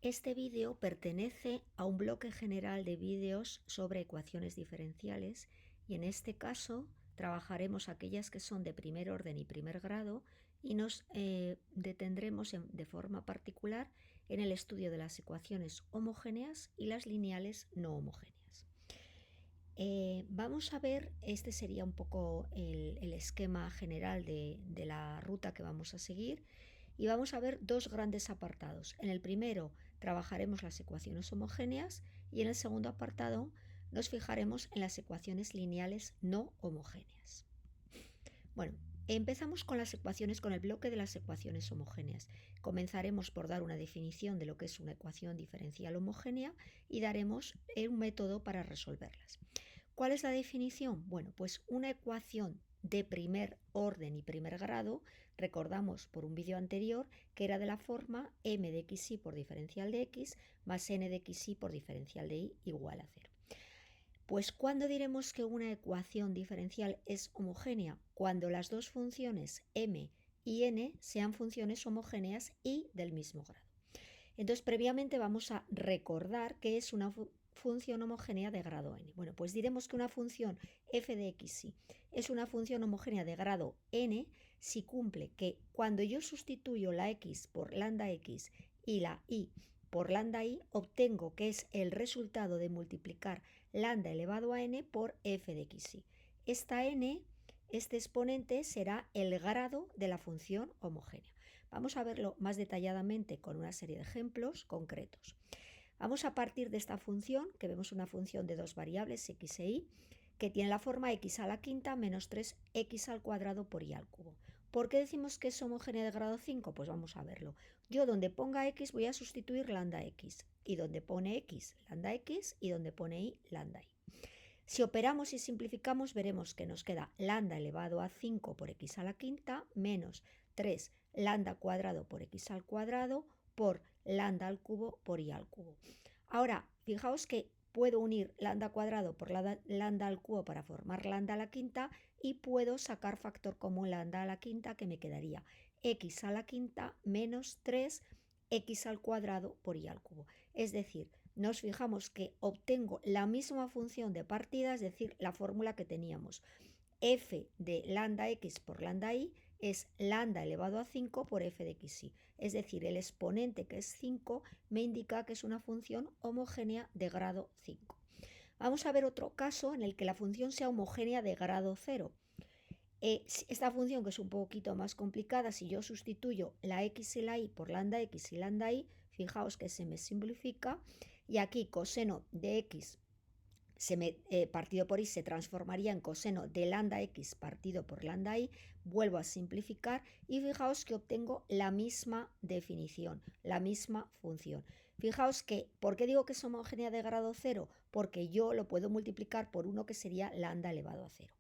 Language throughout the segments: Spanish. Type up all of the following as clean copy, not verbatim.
Este vídeo pertenece a un bloque general de vídeos sobre ecuaciones diferenciales y en este caso trabajaremos aquellas que son de primer orden y primer grado y nos detendremos de forma particular en el estudio de las ecuaciones homogéneas y las lineales no homogéneas. Vamos a ver, este sería un poco el esquema general de la ruta que vamos a seguir y vamos a ver dos grandes apartados. En el primero trabajaremos las ecuaciones homogéneas y en el segundo apartado nos fijaremos en las ecuaciones lineales no homogéneas. Bueno, empezamos con las ecuaciones, con el bloque de las ecuaciones homogéneas. Comenzaremos por dar una definición de lo que es una ecuación diferencial homogénea y daremos un método para resolverlas. ¿Cuál es la definición? Bueno, pues una ecuación de primer orden y primer grado, recordamos por un vídeo anterior que era de la forma m de xy por diferencial de x más n de xy por diferencial de y igual a 0. Pues ¿cuándo diremos que una ecuación diferencial es homogénea? Cuando las dos funciones m y n sean funciones homogéneas y del mismo grado. Entonces, previamente vamos a recordar que es una función homogénea de grado n. Bueno, pues diremos que una función f de xy es una función homogénea de grado n si cumple que cuando yo sustituyo la x por lambda x y la y por lambda y, obtengo que es el resultado de multiplicar lambda elevado a n por f de xy. Esta n, este exponente, será el grado de la función homogénea. Vamos a verlo más detalladamente con una serie de ejemplos concretos. Vamos a partir de esta función, que vemos una función de dos variables, x e y, que tiene la forma x a la quinta menos 3x al cuadrado por y al cubo. ¿Por qué decimos que es homogénea de grado 5? Pues vamos a verlo. Yo donde ponga x voy a sustituir lambda x, y donde pone x, lambda x, y donde pone y, lambda y. Si operamos y simplificamos, veremos que nos queda lambda elevado a 5 por x a la quinta menos 3 lambda cuadrado por x al cuadrado por lambda al cubo por y al cubo. Ahora, fijaos que puedo unir lambda cuadrado por lambda al cubo para formar lambda a la quinta y puedo sacar factor común lambda a la quinta, que me quedaría x a la quinta menos 3x al cuadrado por y al cubo. Es decir, nos fijamos que obtengo la misma función de partida, es decir, la fórmula que teníamos. F de lambda x por lambda y es lambda elevado a 5 por f de xy. Es decir, el exponente, que es 5, me indica que es una función homogénea de grado 5. Vamos a ver otro caso en el que la función sea homogénea de grado 0. Esta función, que es un poquito más complicada, si yo sustituyo la x y la y por lambda x y lambda y, fijaos que se me simplifica y aquí coseno de x partido por y se transformaría en coseno de lambda x partido por lambda y, vuelvo a simplificar y fijaos que obtengo la misma definición, la misma función. Fijaos que, ¿por qué digo que es homogénea de grado 0? Porque yo lo puedo multiplicar por 1, que sería lambda elevado a 0.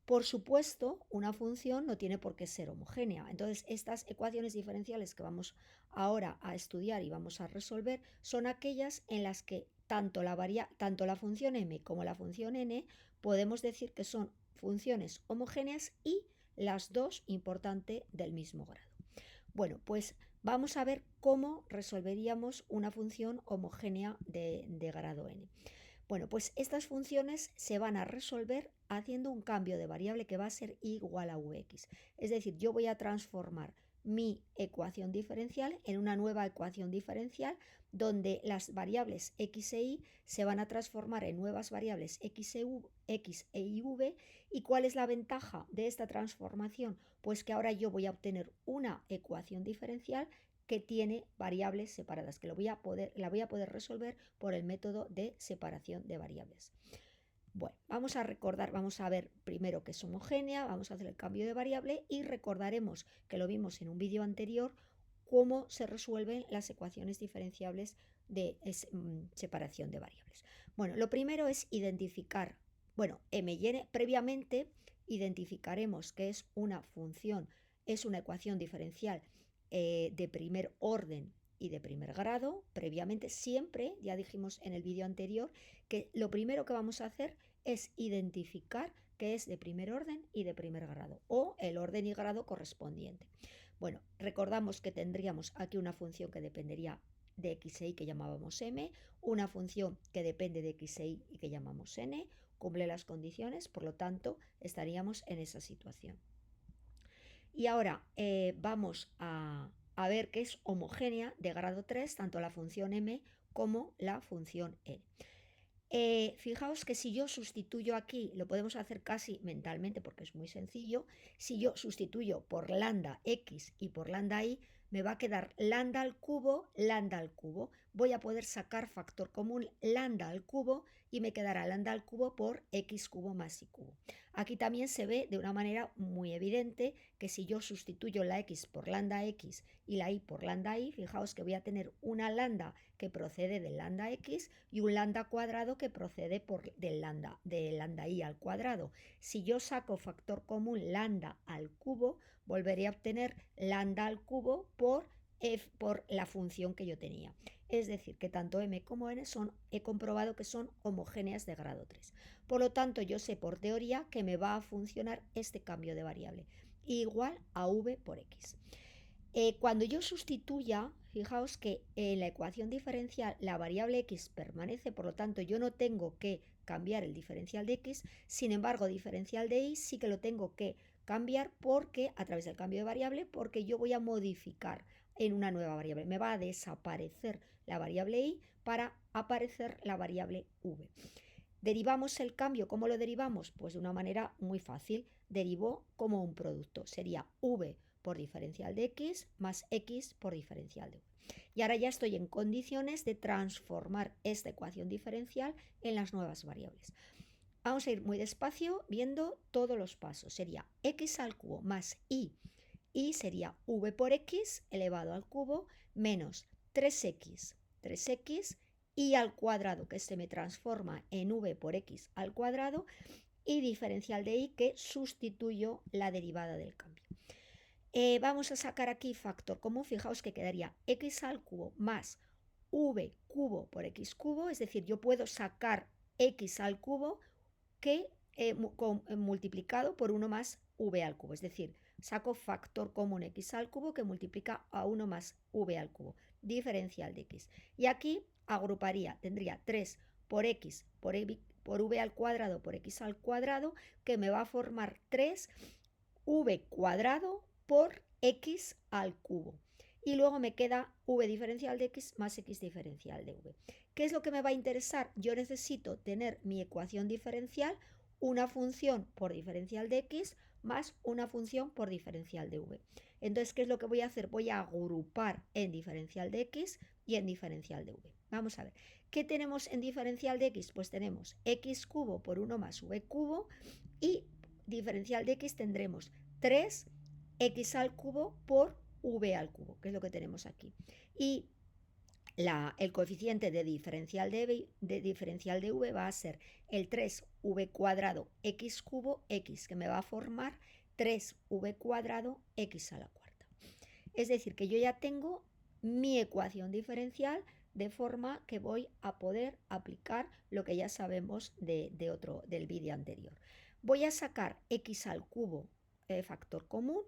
Por supuesto, una función no tiene por qué ser homogénea. Entonces, estas ecuaciones diferenciales que vamos ahora a estudiar y vamos a resolver son aquellas en las que tanto la función m como la función n podemos decir que son funciones homogéneas y las dos, importante, del mismo grado. Bueno, pues vamos a ver cómo resolveríamos una función homogénea de grado n. Bueno, pues estas funciones se van a resolver haciendo un cambio de variable que va a ser igual a vx. Es decir, yo voy a transformar mi ecuación diferencial en una nueva ecuación diferencial donde las variables x e y se van a transformar en nuevas variables x e y v. ¿Y cuál es la ventaja de esta transformación? Pues que ahora yo voy a obtener una ecuación diferencial que tiene variables separadas, que la voy a poder resolver por el método de separación de variables. Bueno, vamos a recordar, vamos a ver primero que es homogénea, vamos a hacer el cambio de variable y recordaremos que lo vimos en un vídeo anterior, cómo se resuelven las ecuaciones diferenciables de separación de variables. Bueno, lo primero es identificar, previamente identificaremos que es una función, es una ecuación diferencial de primer orden y de primer grado. Previamente, siempre, ya dijimos en el vídeo anterior, que lo primero que vamos a hacer es identificar que es de primer orden y de primer grado, o el orden y grado correspondiente. Bueno, recordamos que tendríamos aquí una función que dependería de x e y que llamábamos m, una función que depende de x e y que llamamos n, cumple las condiciones, por lo tanto estaríamos en esa situación. Y ahora vamos a ver que es homogénea de grado 3, tanto la función m como la función n. Fijaos que si yo sustituyo aquí, lo podemos hacer casi mentalmente porque es muy sencillo, si yo sustituyo por lambda x y por lambda y, me va a quedar lambda al cubo, voy a poder sacar factor común lambda al cubo y me quedará lambda al cubo por x cubo más y cubo. Aquí también se ve de una manera muy evidente que si yo sustituyo la x por lambda x y la y por lambda y, fijaos que voy a tener una lambda que procede del lambda x y un lambda cuadrado que procede del lambda y al cuadrado. Si yo saco factor común lambda al cubo, volveré a obtener lambda al cubo por la función que yo tenía. Es decir, que tanto m como n he comprobado que son homogéneas de grado 3. Por lo tanto, yo sé por teoría que me va a funcionar este cambio de variable, igual a v por x. Cuando yo sustituya, fijaos que en la ecuación diferencial la variable x permanece, por lo tanto yo no tengo que cambiar el diferencial de x, sin embargo diferencial de y sí que lo tengo que cambiar porque a través del cambio de variable, porque yo voy a modificar en una nueva variable. Me va a desaparecer la variable y para aparecer la variable v. Derivamos el cambio. ¿Cómo lo derivamos? Pues de una manera muy fácil. Derivo como un producto. Sería v por diferencial de x más x por diferencial de v. Y ahora ya estoy en condiciones de transformar esta ecuación diferencial en las nuevas variables. Vamos a ir muy despacio viendo todos los pasos. Sería x al cubo más y sería v por x elevado al cubo menos 3x y al cuadrado, que se me transforma en v por x al cuadrado, y diferencial de y, que sustituyo la derivada del cambio. Vamos a sacar aquí factor común. Fijaos que quedaría x al cubo más v cubo por x cubo, es decir, yo puedo sacar x al cubo que multiplicado por 1 más v al cubo, es decir, saco factor común x al cubo que multiplica a 1 más v al cubo, diferencial de x. Y aquí agruparía, tendría 3 por x por v al cuadrado por x al cuadrado, que me va a formar 3v cuadrado por x al cubo. Y luego me queda v diferencial de x más x diferencial de v. ¿Qué es lo que me va a interesar? Yo necesito tener mi ecuación diferencial, una función por diferencial de x más una función por diferencial de v. Entonces, ¿qué es lo que voy a hacer? Voy a agrupar en diferencial de x y en diferencial de v. Vamos a ver. ¿Qué tenemos en diferencial de x? Pues tenemos x cubo por 1 más v cubo, y diferencial de x tendremos 3x al cubo por v al cubo, que es lo que tenemos aquí. Y el coeficiente de diferencial de v va a ser el 3v cuadrado x cubo x, que me va a formar 3v cuadrado x a la cuarta. Es decir, que yo ya tengo mi ecuación diferencial, de forma que voy a poder aplicar lo que ya sabemos del vídeo anterior. Voy a sacar x al cubo factor común,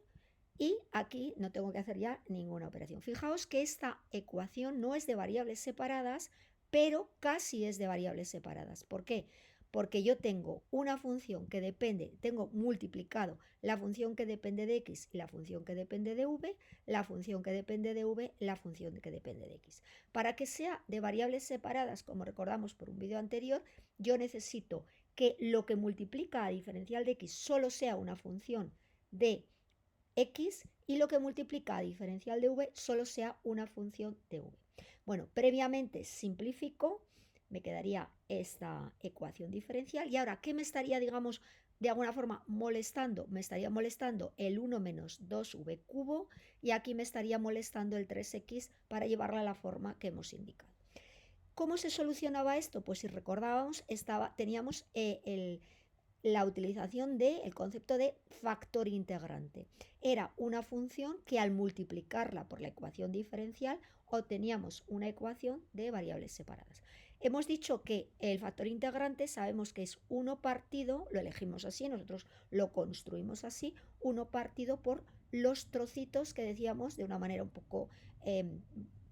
y aquí no tengo que hacer ya ninguna operación. Fijaos que esta ecuación no es de variables separadas, pero casi es de variables separadas. ¿Por qué? Porque yo tengo una función que depende, tengo multiplicado la función que depende de x y la función que depende de v, la función que depende de v, la función que depende de x. Para que sea de variables separadas, como recordamos por un vídeo anterior, yo necesito que lo que multiplica a diferencial de x solo sea una función de x y lo que multiplica a diferencial de v solo sea una función de v. Bueno, previamente simplifico, me quedaría esta ecuación diferencial. Y ahora, ¿qué me estaría, digamos, de alguna forma molestando? Me estaría molestando el 1 menos 2v cubo, y aquí me estaría molestando el 3x para llevarla a la forma que hemos indicado. ¿Cómo se solucionaba esto? Pues si recordábamos, teníamos la utilización del concepto de factor integrante. Era una función que al multiplicarla por la ecuación diferencial obteníamos una ecuación de variables separadas. Hemos dicho que el factor integrante sabemos que es 1 partido, lo elegimos así, nosotros lo construimos así, 1 partido por los trocitos que decíamos de una manera un poco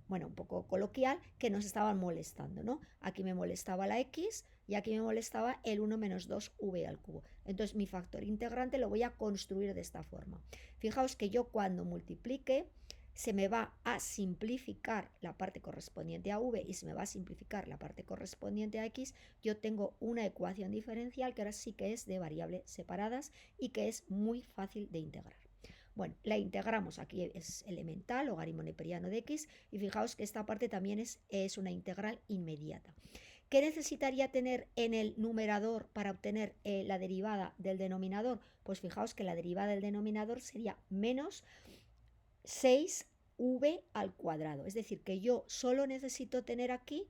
bueno, un poco coloquial, que nos estaban molestando, ¿no? Aquí me molestaba la x y aquí me molestaba el 1 menos 2v al cubo. Entonces mi factor integrante lo voy a construir de esta forma. Fijaos que yo cuando multiplique se me va a simplificar la parte correspondiente a v y se me va a simplificar la parte correspondiente a x. Yo tengo una ecuación diferencial que ahora sí que es de variables separadas y que es muy fácil de integrar. Bueno, la integramos, aquí es elemental, logaritmo neperiano de x, y fijaos que esta parte también es una integral inmediata. ¿Qué necesitaría tener en el numerador para obtener la derivada del denominador? Pues fijaos que la derivada del denominador sería menos 6v al cuadrado. Es decir, que yo solo necesito tener aquí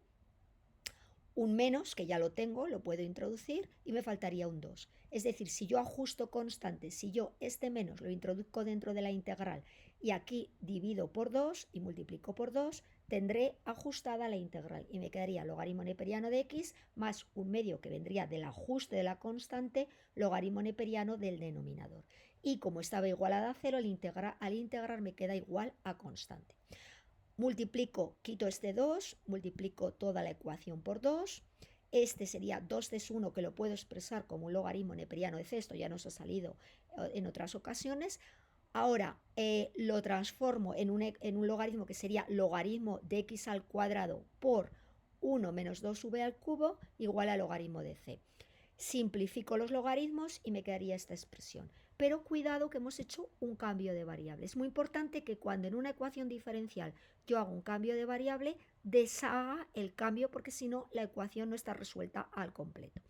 un menos, que ya lo tengo, lo puedo introducir, y me faltaría un 2. Es decir, si yo ajusto constante, si yo este menos lo introduzco dentro de la integral y aquí divido por 2 y multiplico por 2, tendré ajustada la integral y me quedaría logaritmo neperiano de x más un medio que vendría del ajuste de la constante, logaritmo neperiano del denominador. Y como estaba igualada a 0, al integrar me queda igual a constante. Multiplico, quito este 2, multiplico toda la ecuación por 2. Este sería 2c1, que lo puedo expresar como un logaritmo neperiano de c. Esto ya nos ha salido en otras ocasiones. Ahora lo transformo en un logaritmo que sería logaritmo de x al cuadrado por 1 menos 2v al cubo igual a logaritmo de c. Simplifico los logaritmos y me quedaría esta expresión. Pero cuidado que hemos hecho un cambio de variable. Es muy importante que cuando en una ecuación diferencial yo hago un cambio de variable, deshaga el cambio, porque si no la ecuación no está resuelta al completo.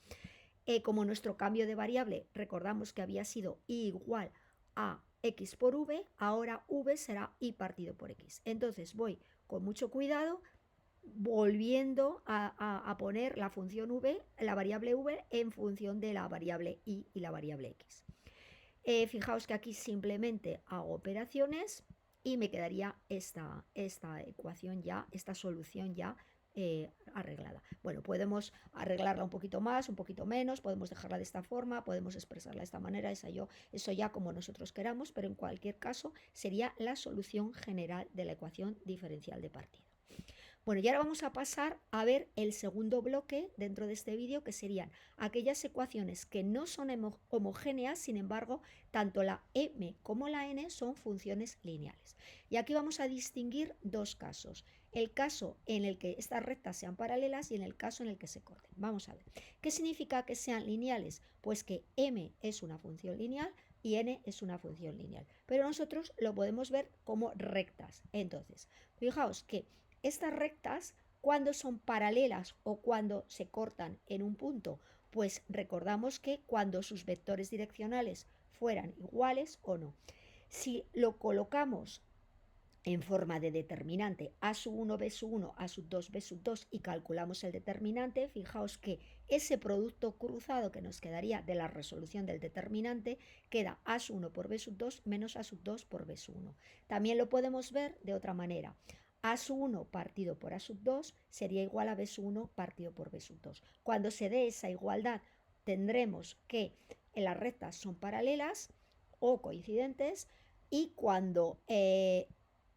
Como nuestro cambio de variable recordamos que había sido y igual a x por v, ahora v será y partido por x. Entonces voy con mucho cuidado volviendo a poner la función v, la variable v, en función de la variable y la variable x. Fijaos que aquí simplemente hago operaciones y me quedaría esta ecuación ya, esta solución ya arreglada. Bueno, podemos arreglarla un poquito más, un poquito menos, podemos dejarla de esta forma, podemos expresarla de esta manera, eso ya como nosotros queramos, pero en cualquier caso sería la solución general de la ecuación diferencial de partida. Bueno, y ahora vamos a pasar a ver el segundo bloque dentro de este vídeo, que serían aquellas ecuaciones que no son homogéneas, sin embargo, tanto la m como la n son funciones lineales. Y aquí vamos a distinguir dos casos: el caso en el que estas rectas sean paralelas y en el caso en el que se corten. Vamos a ver. ¿Qué significa que sean lineales? Pues que m es una función lineal y n es una función lineal. Pero nosotros lo podemos ver como rectas. Entonces, fijaos que estas rectas, ¿cuándo son paralelas o cuando se cortan en un punto? Pues recordamos que cuando sus vectores direccionales fueran iguales o no. Si lo colocamos en forma de determinante a sub 1, b sub 1, a sub 2, b sub 2 y calculamos el determinante, fijaos que ese producto cruzado que nos quedaría de la resolución del determinante queda a sub 1 por b sub 2 menos a sub 2 por b sub 1. También lo podemos ver de otra manera. A sub 1 partido por a sub 2 sería igual a b sub 1 partido por b sub 2. Cuando se dé esa igualdad, tendremos que las rectas son paralelas o coincidentes, y cuando en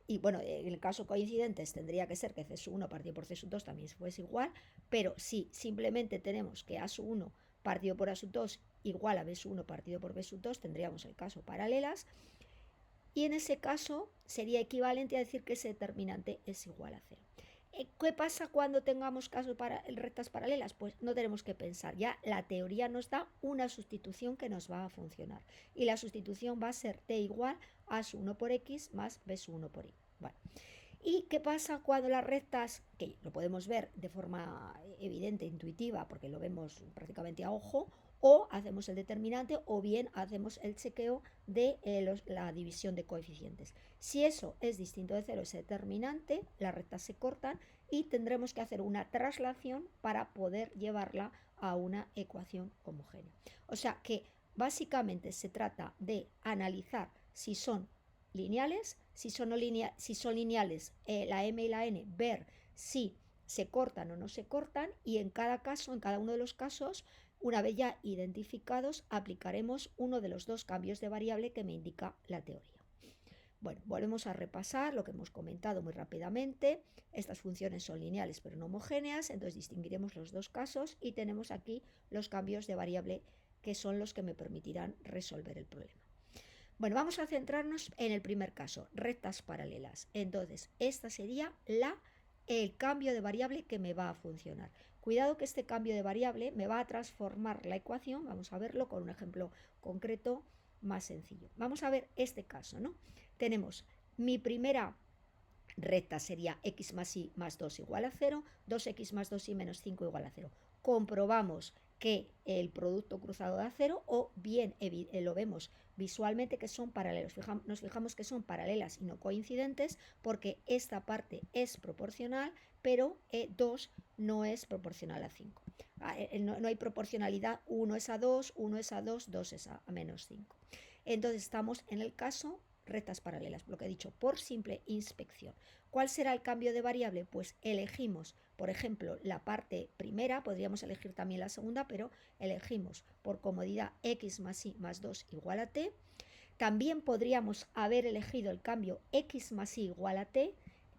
el caso coincidentes tendría que ser que c sub 1 partido por c sub 2 también fuese igual, pero si simplemente tenemos que a sub 1 partido por a sub 2 igual a b sub 1 partido por b sub 2, tendríamos el caso paralelas, y en ese caso sería equivalente a decir que ese determinante es igual a 0. ¿Qué pasa cuando tengamos casos para rectas paralelas? Pues no tenemos que pensar, ya la teoría nos da una sustitución que nos va a funcionar, y la sustitución va a ser t igual a sub 1 por x más b sub 1 por y. Bueno. ¿Y qué pasa cuando las rectas, que lo podemos ver de forma evidente, intuitiva, porque lo vemos prácticamente a ojo, o hacemos el determinante o bien hacemos el chequeo de la división de coeficientes? Si eso es distinto de 0, ese determinante, las rectas se cortan y tendremos que hacer una traslación para poder llevarla a una ecuación homogénea. O sea que básicamente se trata de analizar si son lineales, si son lineales, la m y la n, ver si se cortan o no se cortan, y en cada caso, en cada uno de los casos, una vez ya identificados, aplicaremos uno de los dos cambios de variable que me indica la teoría. Bueno, volvemos a repasar lo que hemos comentado muy rápidamente. Estas funciones son lineales pero no homogéneas, entonces distinguiremos los dos casos y tenemos aquí los cambios de variable que son los que me permitirán resolver el problema. Bueno, vamos a centrarnos en el primer caso, rectas paralelas. Entonces, esta sería el cambio de variable que me va a funcionar. Cuidado que este cambio de variable me va a transformar la ecuación. Vamos a verlo con un ejemplo concreto más sencillo. Vamos a ver este caso, ¿no? Tenemos mi primera recta sería x más y más 2 igual a 0, 2x más 2y menos 5 igual a 0. Comprobamos que el producto cruzado da 0 o bien lo vemos visualmente que son paralelos. Nos fijamos que son paralelas y no coincidentes porque esta parte es proporcional, pero 2 no es proporcional a 5. No hay proporcionalidad, 1 es a 2, 1 es a 2, 2 es a menos 5. Entonces estamos en el caso rectas paralelas, lo que he dicho, por simple inspección. ¿Cuál será el cambio de variable? Pues elegimos, por ejemplo, la parte primera, podríamos elegir también la segunda, pero elegimos por comodidad x más y más 2 igual a t. También podríamos haber elegido el cambio x más y igual a t,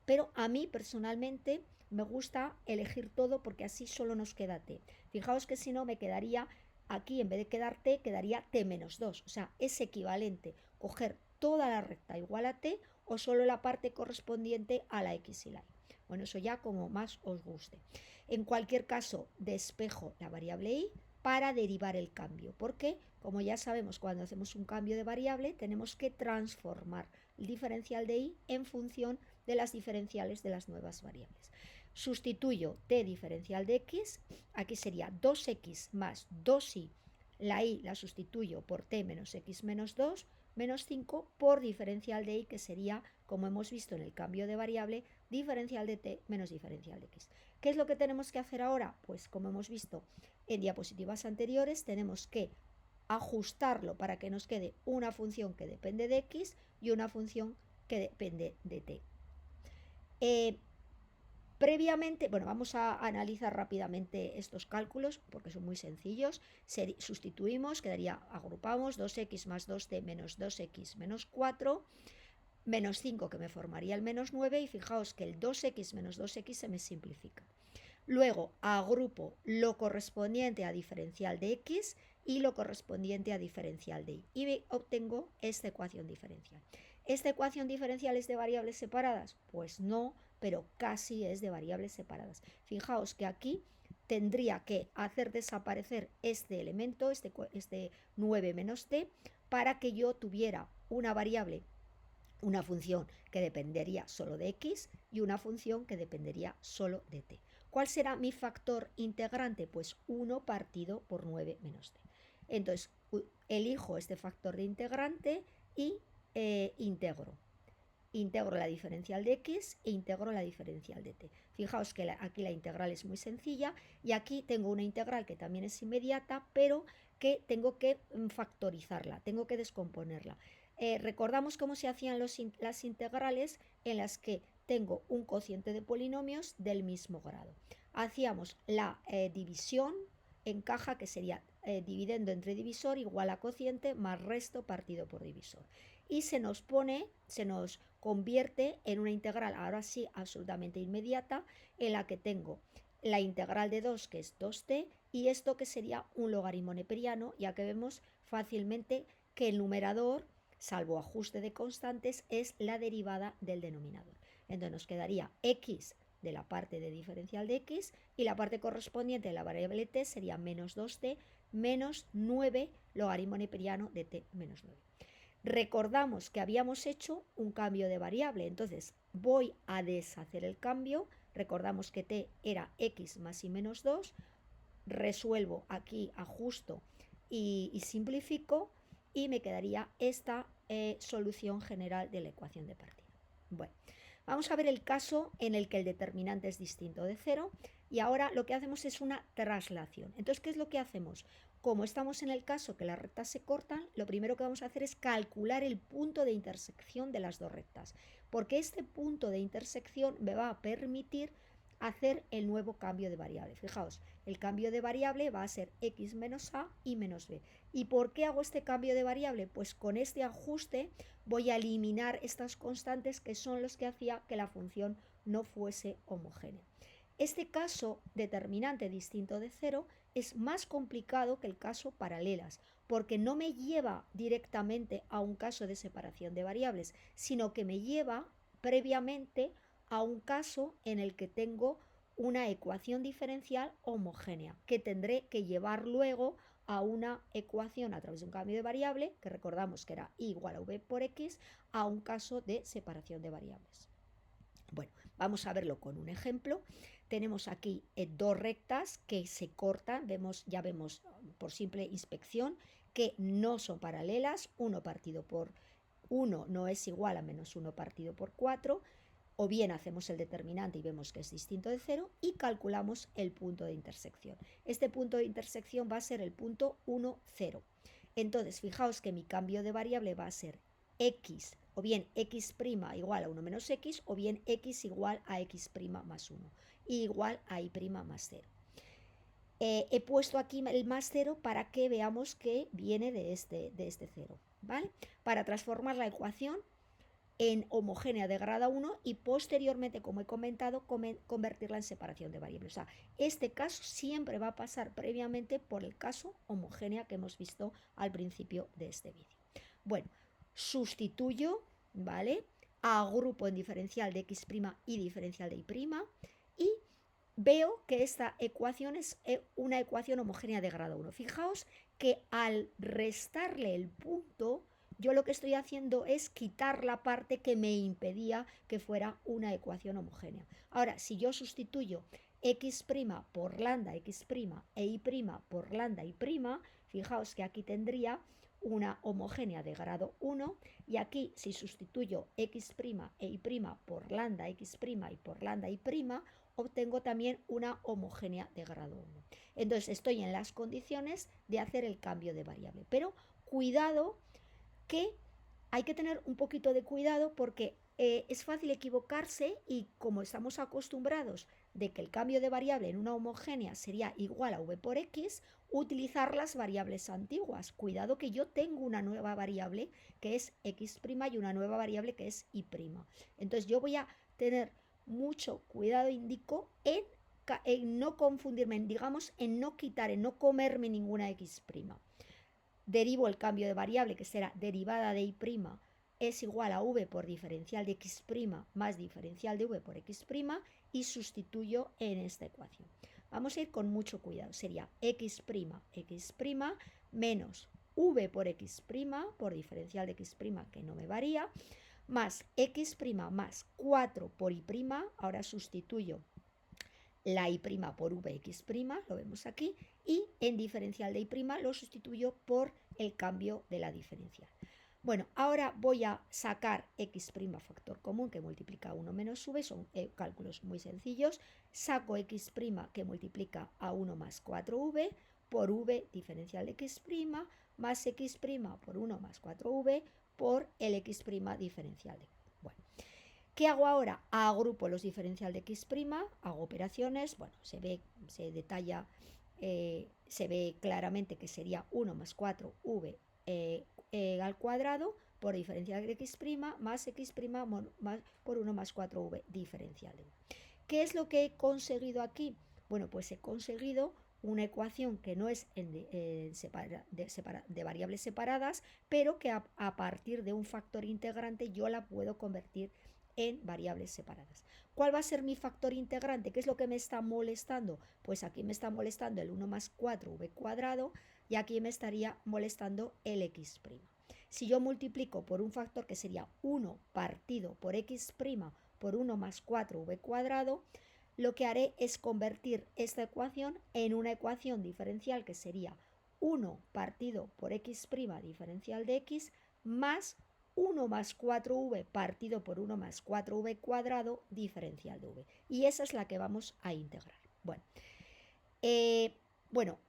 pero a mí personalmente me gusta elegir todo porque así solo nos queda t. Fijaos que si no me quedaría aquí, en vez de quedar t, quedaría t menos 2. O sea, es equivalente coger toda la recta igual a t o solo la parte correspondiente a la x y la y. Bueno, eso ya como más os guste. En cualquier caso, despejo la variable y para derivar el cambio, porque como ya sabemos, cuando hacemos un cambio de variable tenemos que transformar el diferencial de y en función de las diferenciales de las nuevas variables. Sustituyo t diferencial de x, aquí sería 2x más 2y, la y la sustituyo por t menos x menos 2, menos 5 por diferencial de y, que sería, como hemos visto en el cambio de variable, diferencial de t menos diferencial de x. ¿Qué es lo que tenemos que hacer ahora? Pues como hemos visto en diapositivas anteriores, tenemos que ajustarlo para que nos quede una función que depende de x y una función que depende de t. Previamente, bueno, vamos a analizar rápidamente estos cálculos porque son muy sencillos. Sustituimos, agrupamos 2x más 2t menos 2x menos 4, menos 5 que me formaría el menos 9 y fijaos que el 2x menos 2x se me simplifica. Luego agrupo lo correspondiente a diferencial de x y lo correspondiente a diferencial de y obtengo esta ecuación diferencial. ¿Esta ecuación diferencial es de variables separadas? Pues no, pero casi es de variables separadas. Fijaos que aquí tendría que hacer desaparecer este elemento, este 9 menos t, para que yo tuviera una variable, una función que dependería solo de x y una función que dependería solo de t. ¿Cuál será mi factor integrante? Pues 1 partido por 9 menos t. Entonces, elijo este factor de integrante y integro la diferencial de x e integro la diferencial de t. Fijaos que aquí la integral es muy sencilla y aquí tengo una integral que también es inmediata, pero que tengo que factorizarla, tengo que descomponerla. Recordamos cómo se hacían las integrales en las que tengo un cociente de polinomios del mismo grado. Hacíamos la división en caja, que sería dividendo entre divisor igual a cociente más resto partido por divisor. Y se nos convierte en una integral, ahora sí, absolutamente inmediata, en la que tengo la integral de 2, que es 2t, y esto que sería un logaritmo neperiano, ya que vemos fácilmente que el numerador, salvo ajuste de constantes, es la derivada del denominador. Entonces nos quedaría x de la parte de diferencial de x y la parte correspondiente de la variable t sería menos 2t menos 9 logaritmo neperiano de t menos 9. Recordamos que habíamos hecho un cambio de variable, entonces voy a deshacer el cambio. Recordamos que t era x más y menos 2, resuelvo aquí, ajusto y simplifico y me quedaría esta solución general de la ecuación de partida. Bueno, vamos a ver el caso en el que el determinante es distinto de 0 y ahora lo que hacemos es una traslación. Entonces, ¿qué es lo que hacemos? Como estamos en el caso que las rectas se cortan, lo primero que vamos a hacer es calcular el punto de intersección de las dos rectas, porque este punto de intersección me va a permitir hacer el nuevo cambio de variable. Fijaos, el cambio de variable va a ser x menos a y menos b. ¿Y por qué hago este cambio de variable? Pues con este ajuste voy a eliminar estas constantes que son los que hacía que la función no fuese homogénea. Este caso determinante distinto de 0 es más complicado que el caso paralelas, porque no me lleva directamente a un caso de separación de variables, sino que me lleva previamente a un caso en el que tengo una ecuación diferencial homogénea, que tendré que llevar luego a una ecuación a través de un cambio de variable, que recordamos que era y igual a v por x, a un caso de separación de variables. Bueno, vamos a verlo con un ejemplo. Tenemos aquí dos rectas que se cortan, ya vemos por simple inspección que no son paralelas. 1 partido por 1 no es igual a menos 1 partido por 4, o bien hacemos el determinante y vemos que es distinto de 0 y calculamos el punto de intersección. Este punto de intersección va a ser el punto 1, 0. Entonces, fijaos que mi cambio de variable va a ser x, o bien x' igual a 1 menos x, o bien x igual a x' más 1, y igual a y' más 0. He puesto aquí el más 0 para que veamos que viene de este 0, ¿vale? Para transformar la ecuación en homogénea de grado 1 y posteriormente, como he comentado, convertirla en separación de variables. O sea, este caso siempre va a pasar previamente por el caso homogénea que hemos visto al principio de este vídeo. Bueno, sustituyo, ¿vale? Agrupo en diferencial de x' y diferencial de y', y veo que esta ecuación es una ecuación homogénea de grado 1. Fijaos que al restarle el punto, yo lo que estoy haciendo es quitar la parte que me impedía que fuera una ecuación homogénea. Ahora, si yo sustituyo x' por lambda x' e y' por lambda y', fijaos que aquí tendría una homogénea de grado 1, y aquí si sustituyo x' e y' por lambda x' y por lambda y', obtengo también una homogénea de grado 1. Entonces estoy en las condiciones de hacer el cambio de variable, pero cuidado que hay que tener un poquito de cuidado porque es fácil equivocarse, y como estamos acostumbrados de que el cambio de variable en una homogénea sería igual a v por x, utilizar las variables antiguas. Cuidado que yo tengo una nueva variable que es x' y una nueva variable que es y'. Entonces yo voy a tener mucho cuidado, indico, en no confundirme, digamos, en no quitar, en no comerme ninguna x'. Derivo el cambio de variable, que será derivada de y' es igual a v por diferencial de x' más diferencial de v por x', y sustituyo en esta ecuación. Vamos a ir con mucho cuidado. Sería x', x' menos v por x' por diferencial de x', que no me varía, más x' más 4 por y'. Ahora sustituyo la y' por vx', lo vemos aquí, y en diferencial de y' lo sustituyo por el cambio de la diferencial. Bueno, ahora voy a sacar x' factor común que multiplica a 1 menos v, son cálculos muy sencillos. Saco x' que multiplica a 1 más 4v por v diferencial de x' más x' por 1 más 4v por el x' diferencial de v. Bueno, ¿qué hago ahora? Agrupo los diferenciales de x', hago operaciones, bueno, se detalla, se ve claramente que sería 1 más 4v al cuadrado por diferencial de x' más x' más por 1 más 4v diferencial de v. ¿Qué es lo que he conseguido aquí? Bueno, pues he conseguido una ecuación que no es de variables separadas, pero que a partir de un factor integrante yo la puedo convertir en variables separadas. ¿Cuál va a ser mi factor integrante? ¿Qué es lo que me está molestando? Pues aquí me está molestando el 1 más 4v cuadrado, y aquí me estaría molestando el x'. Si yo multiplico por un factor que sería 1 partido por x' por 1 más 4v cuadrado, lo que haré es convertir esta ecuación en una ecuación diferencial que sería 1 partido por x' diferencial de x más 1 más 4v partido por 1 más 4v cuadrado diferencial de v. Y esa es la que vamos a integrar. Bueno,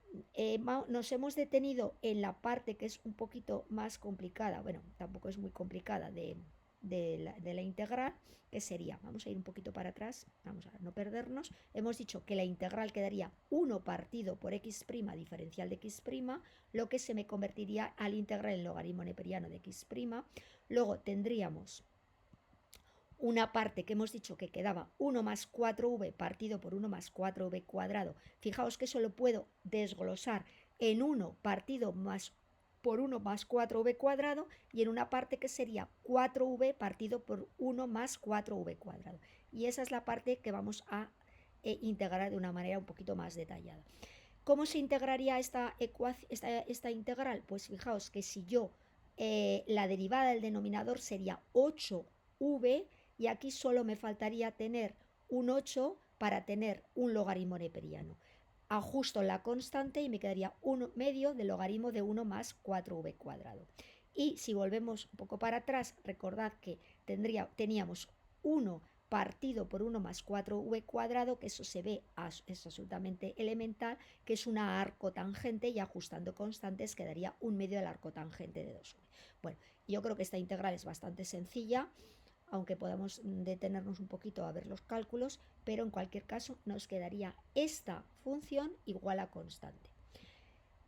nos hemos detenido en la parte que es un poquito más complicada, bueno, tampoco es muy complicada, de de la integral, que sería, vamos a ir un poquito para atrás, vamos a no perdernos, hemos dicho que la integral quedaría 1 partido por x' diferencial de x', lo que se me convertiría al integral en logaritmo neperiano de x'. Luego tendríamos una parte que hemos dicho que quedaba 1 más 4v partido por 1 más 4v cuadrado. Fijaos que eso lo puedo desglosar en 1 partido por 1 más 4v cuadrado y en una parte que sería 4v partido por 1 más 4v cuadrado. Y esa es la parte que vamos a integrar de una manera un poquito más detallada. ¿Cómo se integraría esta integral? Pues fijaos que si yo la derivada del denominador sería 8v, y aquí solo me faltaría tener un 8 para tener un logaritmo neperiano. Ajusto la constante y me quedaría 1 medio del logaritmo de 1 más 4v cuadrado. Y si volvemos un poco para atrás, recordad que teníamos 1 partido por 1 más 4v cuadrado, que eso se ve, es absolutamente elemental, que es una arcotangente, y ajustando constantes quedaría 1 medio del arcotangente de 2v. Bueno, yo creo que esta integral es bastante sencilla, aunque podamos detenernos un poquito a ver los cálculos, pero en cualquier caso nos quedaría esta función igual a constante.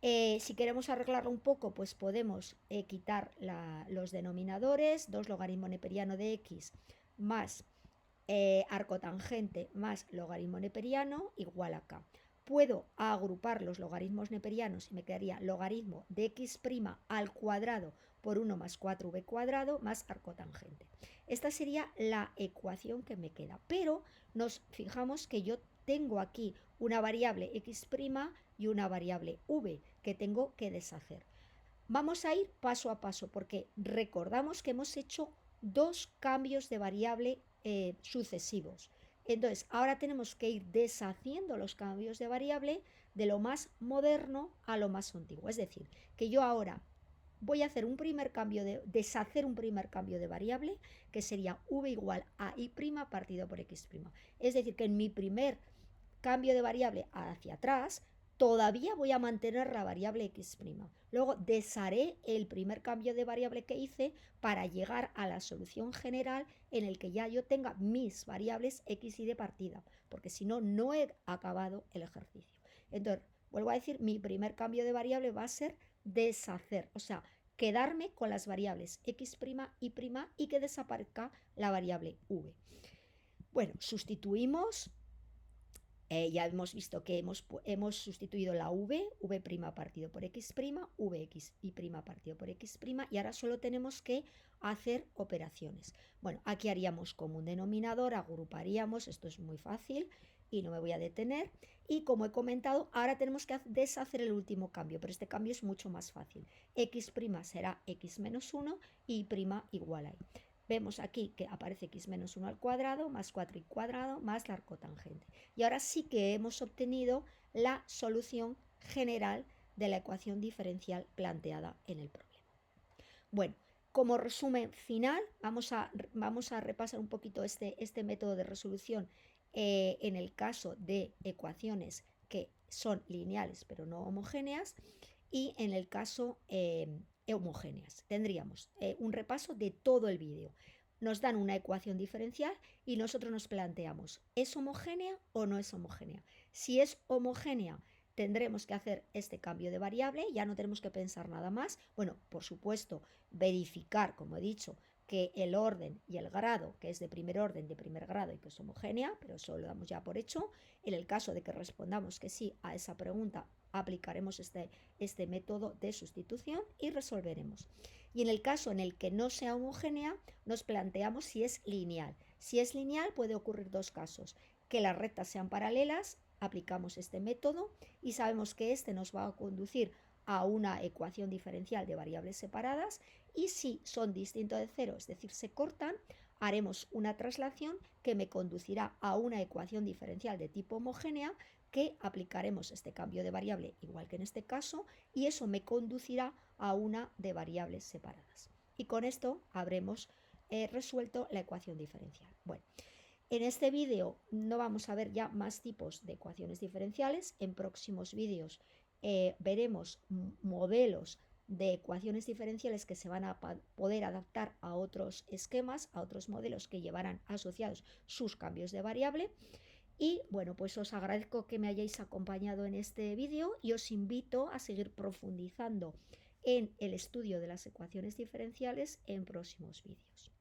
Si queremos arreglarlo un poco, pues podemos quitar los denominadores, 2 logaritmo neperiano de x más arcotangente más logaritmo neperiano igual a k. Puedo agrupar los logaritmos neperianos y me quedaría logaritmo de x' al cuadrado por 1 más 4v cuadrado más arcotangente. Esta sería la ecuación que me queda, pero nos fijamos que yo tengo aquí una variable x' y una variable v que tengo que deshacer. Vamos a ir paso a paso porque recordamos que hemos hecho 2 cambios de variable sucesivos. Entonces, ahora tenemos que ir deshaciendo los cambios de variable de lo más moderno a lo más antiguo. Es decir, que yo ahora voy a hacer deshacer un primer cambio de variable, que sería v igual a y' partido por x'. Es decir, que en mi primer cambio de variable hacia atrás, todavía voy a mantener la variable x'. Luego desharé el primer cambio de variable que hice para llegar a la solución general en el que ya yo tenga mis variables x y de partida, porque si no, no he acabado el ejercicio. Entonces, vuelvo a decir, mi primer cambio de variable va a ser deshacer, o sea, quedarme con las variables x', y que desaparezca la variable v. Bueno, sustituimos. Ya hemos visto que hemos sustituido la v' partido por x', vx y' partido por x', y ahora solo tenemos que hacer operaciones. Bueno, aquí haríamos como un denominador, agruparíamos, esto es muy fácil y no me voy a detener. Y como he comentado, ahora tenemos que deshacer el último cambio, pero este cambio es mucho más fácil. X' será x menos 1 y y igual a y. Vemos aquí que aparece x menos 1 al cuadrado más 4y cuadrado más la arcotangente. Y ahora sí que hemos obtenido la solución general de la ecuación diferencial planteada en el problema. Bueno, como resumen final, vamos a repasar un poquito este método de resolución en el caso de ecuaciones que son lineales pero no homogéneas, y en el caso homogéneas. Tendríamos un repaso de todo el vídeo. Nos dan una ecuación diferencial y nosotros nos planteamos, ¿es homogénea o no es homogénea? Si es homogénea, tendremos que hacer este cambio de variable, ya no tenemos que pensar nada más. Bueno, por supuesto, verificar, como he dicho, que el orden y el grado, que es de primer orden, de primer grado y que es homogénea, pero eso lo damos ya por hecho. En el caso de que respondamos que sí a esa pregunta, aplicaremos este método de sustitución y resolveremos. Y en el caso en el que no sea homogénea, nos planteamos si es lineal. Si es lineal, puede ocurrir 2 casos: que las rectas sean paralelas, aplicamos este método y sabemos que este nos va a conducir a una ecuación diferencial de variables separadas, y si son distintos de cero, es decir, se cortan, haremos una traslación que me conducirá a una ecuación diferencial de tipo homogénea, que aplicaremos este cambio de variable igual que en este caso, y eso me conducirá a una de variables separadas. Y con esto habremos resuelto la ecuación diferencial. Bueno, en este vídeo no vamos a ver ya más tipos de ecuaciones diferenciales. En próximos vídeos veremos modelos de ecuaciones diferenciales que se van a poder adaptar a otros esquemas, a otros modelos que llevarán asociados sus cambios de variable. Y bueno, pues os agradezco que me hayáis acompañado en este vídeo y os invito a seguir profundizando en el estudio de las ecuaciones diferenciales en próximos vídeos.